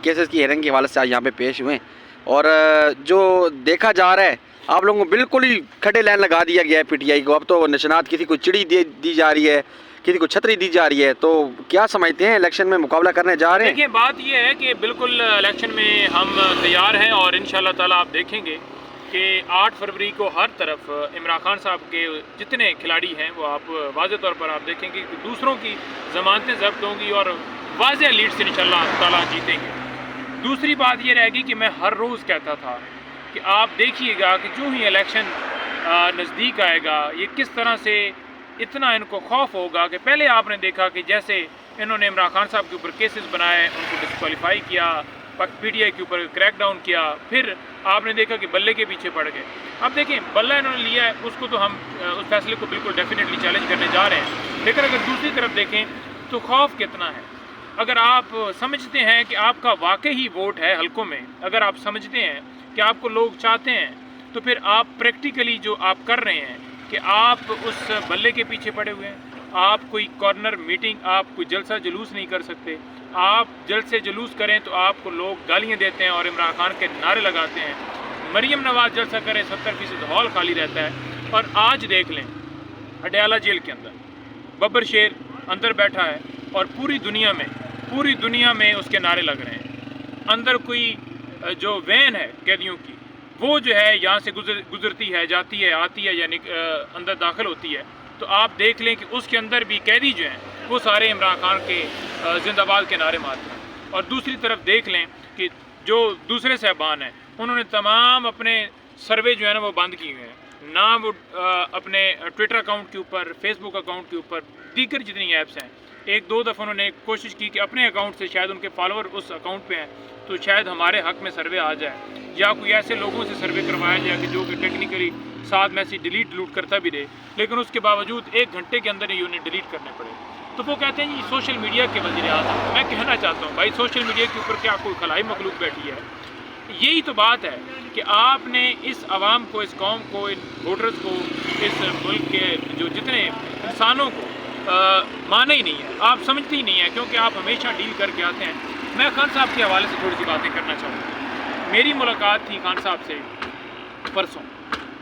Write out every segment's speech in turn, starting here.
Cases کی hearing کے حوالے سے آج یہاں پہ پیش ہوئے اور جو دیکھا جا رہا ہے آپ لوگوں کو بالکل ہی کھٹے لائن لگا دیا گیا ہے پی ٹی آئی کو. اب تو نشانات کسی کو چڑی دی جا رہی ہے, کسی کو چھتری دی جا رہی ہے. تو کیا سمجھتے ہیں الیکشن میں مقابلہ کرنے جا رہے ہیں؟ دیکھیں بات یہ ہے کہ بالکل الیکشن میں ہم تیار ہیں اور انشاءاللہ تعالیٰ آپ دیکھیں گے کہ 8 فروری کو ہر طرف عمران خان صاحب کے جتنے کھلاڑی ہیں وہ آپ واضح طور پر آپ دیکھیں گے کہ دوسروں کی ضمانتیں ضبط ہوں گی اور واضح لیڈ سے انشاءاللہ تعالیٰ جیتیں گے. دوسری بات یہ رہے گی کہ میں ہر روز کہتا تھا کہ آپ دیکھیے گا کہ جو ہی الیکشن نزدیک آئے گا یہ کس طرح سے اتنا ان کو خوف ہوگا کہ پہلے آپ نے دیکھا کہ جیسے انہوں نے عمران خان صاحب کے اوپر کیسز بنائے, ان کو ڈسکوالیفائی کیا, پی ٹی آئی کے اوپر کریک ڈاؤن کیا, پھر آپ نے دیکھا کہ بلے کے پیچھے پڑ گئے. اب دیکھیں بلہ انہوں نے لیا ہے, اس کو تو ہم اس فیصلے کو بالکل ڈیفینیٹلی چیلنج کرنے جا رہے ہیں. لیکن اگر دوسری طرف دیکھیں تو خوف کتنا ہے. اگر آپ سمجھتے ہیں کہ آپ کا واقعی ووٹ ہے حلقوں میں, اگر آپ سمجھتے ہیں کہ آپ کو لوگ چاہتے ہیں, تو پھر آپ پریکٹیکلی جو آپ کر رہے ہیں کہ آپ اس بلے کے پیچھے پڑے ہوئے ہیں. آپ کوئی کارنر میٹنگ, آپ کوئی جلسہ جلوس نہیں کر سکتے. آپ جلسے جلوس کریں تو آپ کو لوگ گالیاں دیتے ہیں اور عمران خان کے نعرے لگاتے ہیں. مریم نواز جلسہ کریں 70% ہال خالی رہتا ہے. اور آج دیکھ لیں اڈیالہ جیل کے اندر ببر شیر اندر بیٹھا ہے اور پوری دنیا میں اس کے نعرے لگ رہے ہیں. اندر کوئی جو وین ہے قیدیوں کی وہ جو ہے یہاں سے گزرتی ہے, جاتی ہے, آتی ہے, یعنی اندر داخل ہوتی ہے, تو آپ دیکھ لیں کہ اس کے اندر بھی قیدی جو ہیں وہ سارے عمران خان کے زندہ باد کے نعرے مارتے ہیں. اور دوسری طرف دیکھ لیں کہ جو دوسرے صاحبان ہیں انہوں نے تمام اپنے سروے جو ہے نا وہ بند کیے ہوئے ہیں. نہ وہ اپنے ٹویٹر اکاؤنٹ کے اوپر, فیس بک اکاؤنٹ کے اوپر, دیگر جتنی ایپس ہیں, 1-2 دفعہ انہوں نے کوشش کی کہ اپنے اکاؤنٹ سے شاید ان کے فالوور اس اکاؤنٹ پہ ہیں تو شاید ہمارے حق میں سروے آ جائے, یا کوئی ایسے لوگوں سے سروے کروایا جائے کہ جو کہ ٹیکنیکلی ساتھ میسیج ڈیلیٹ کرتا بھی رہے, لیکن اس کے باوجود 1 گھنٹے کے اندر ہی انہیں ڈیلیٹ کرنے پڑے. تو وہ کہتے ہیں جی سوشل میڈیا کے وزیر اعظم. میں کہنا چاہتا ہوں بھائی سوشل میڈیا کے اوپر کیا کوئی خلائی مخلوق بیٹھی ہے؟ یہی تو بات ہے کہ آپ نے اس عوام کو, اس قوم کو, ان ووٹرز کو, اس ملک کے جو جتنے انسانوں کو مانا ہی نہیں ہے, آپ سمجھتے ہی نہیں ہیں, کیونکہ آپ ہمیشہ ڈیل کر کے آتے ہیں. میں خان صاحب کے حوالے سے تھوڑی سی باتیں کرنا چاہوں گا. میری ملاقات تھی خان صاحب سے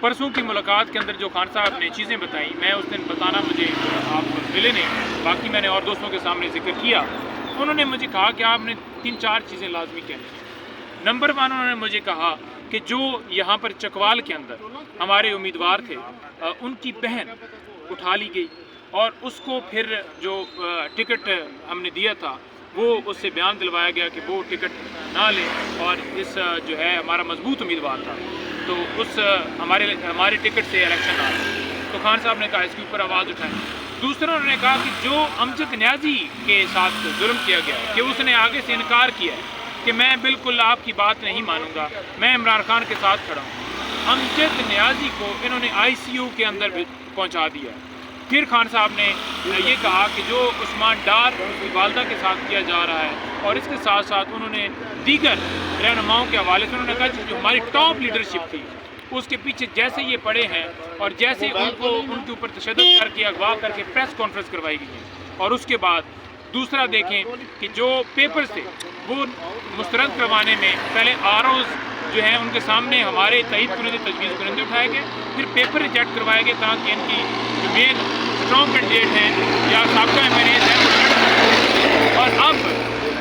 پرسوں کی ملاقات کے اندر جو خان صاحب نے چیزیں بتائیں, میں اس دن بتانا مجھے آپ ملے نہیں, باقی میں نے اور دوستوں کے سامنے ذکر کیا. انہوں نے مجھے کہا کہ آپ نے 3-4 چیزیں لازمی کہنی ہیں. نمبر 1 انہوں نے مجھے کہا کہ جو یہاں پر چکوال کے اندر ہمارے امیدوار تھے ان کی بہن اٹھا لی گئی اور اس کو پھر جو ٹکٹ ہم نے دیا تھا وہ اس سے بیان دلوایا گیا کہ وہ ٹکٹ نہ لے, اور اس جو ہے ہمارا مضبوط امیدوار تھا تو اس ہمارے ٹکٹ سے الیکشن آ رہا. تو خان صاحب نے کہا اس کے اوپر آواز اٹھائیں. دوسرا انہوں نے کہا کہ جو امجد نیازی کے ساتھ ظلم کیا گیا کہ اس نے آگے سے انکار کیا ہے کہ میں بالکل آپ کی بات نہیں مانوں گا, میں عمران خان کے ساتھ کھڑا ہوں. امجد نیازی کو انہوں نے ICU کے اندر پہنچا دیا. پھر خان صاحب نے یہ کہا کہ جو عثمان ڈار کی والدہ کے ساتھ کیا جا رہا ہے اور اس کے ساتھ ساتھ انہوں نے دیگر رہنماؤں کے حوالے سے انہوں نے کہا کہ جو ہماری ٹاپ لیڈرشپ تھی اس کے پیچھے جیسے یہ پڑے ہیں اور جیسے ان کے اوپر تشدد کر کے اغوا کر کے پریس کانفرنس کروائی گئی ہے. اور اس کے بعد دوسرا دیکھیں کہ جو پیپرز تھے وہ مسترد کروانے میں پہلے ROs جو ہیں ان کے سامنے ہمارے تائید کنندے تجویز کنندے اٹھائے گئے, پھر پیپر ریجیکٹ کروائے گئے تاکہ ان کی جو مین اسٹرانگ کینڈیڈیٹ ہیں یا سابقہ MLAs ہیں. اور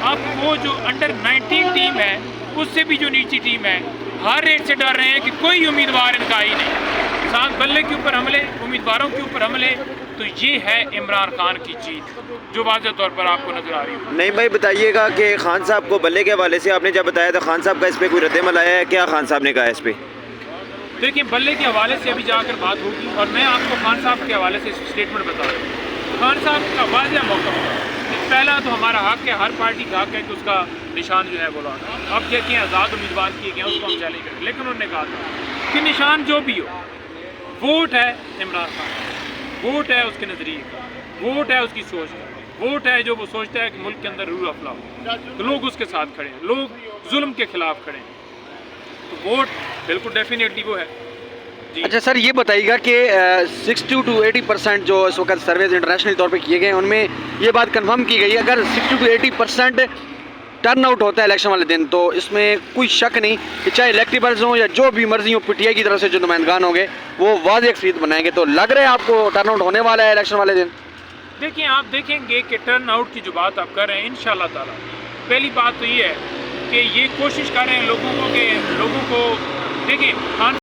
اب وہ جو انڈر 19 ٹیم ہے اس سے بھی جو نیچی ٹیم ہے ہر ایک سے ڈر رہے ہیں کہ کوئی امیدوار ان کا ہی نہیں. ساتھ بلے کے اوپر حملے, امیدواروں کے اوپر حملے, تو یہ ہے عمران خان کی جیت جو واضح طور پر آپ کو نظر آ رہی ہے. نہیں بھائی بتائیے گا کہ خان صاحب کو بلے کے حوالے سے آپ نے جب بتایا تھا خان صاحب کا اس پہ کوئی رد عمل آیا ہے کیا؟ خان صاحب نے کہا اس پہ دیکھیں بلے کے حوالے سے ابھی جا کر بات ہوگی اور میں آپ کو خان صاحب کے حوالے سے اسٹیٹمنٹ بتا رہا ہوں. خان صاحب کا واضح موقع ہوگا. پہلا تو ہمارا حق ہے, ہر پارٹی کا حق ہے کہ اس کا نشان جو ہے وہ لانا. اب دیکھیں آزاد امیدوار کیے گئے ہیں اس کو ہم چیلنج کریں, لیکن انہوں نے کہا تھا کہ نشان جو بھی ہو, ووٹ ہے عمران خان, ووٹ ہے اس کے نظریے کا, ووٹ ہے اس کی سوچ کا, ووٹ ہے جو وہ سوچتا ہے کہ ملک کے اندر رول آف لا ہو, تو لوگ اس کے ساتھ کھڑے ہیں, لوگ ظلم کے خلاف کھڑے ہیں, تو ووٹ بالکل ڈیفینیٹلی وہ ہے. اچھا سر یہ بتائیے گا کہ 60 to 80% جو اس وقت سرویز انٹرنیشنل طور پہ کیے گئے ہیں ان میں یہ بات کنفرم کی گئی ہے اگر 60 to 80% ٹرن آؤٹ ہوتا ہے الیکشن والے دن تو اس میں کوئی شک نہیں کہ چاہے الیکٹیبلز ہوں یا جو بھی مرضی ہوں پی ٹی آئی کی طرف سے جو نمائندگان ہوں گے وہ واضح اکثریت بنائیں گے. تو لگ رہا ہے آپ کو ٹرن آؤٹ ہونے والا ہے الیکشن والے دن؟ دیکھیں آپ دیکھیں گے کہ ٹرن آؤٹ کی جو بات آپ کر رہے ہیں انشاءاللہ تعالی پہلی بات تو یہ ہے کہ یہ کوشش کر رہے ہیں لوگوں کو کہ لوگوں کو دیکھیں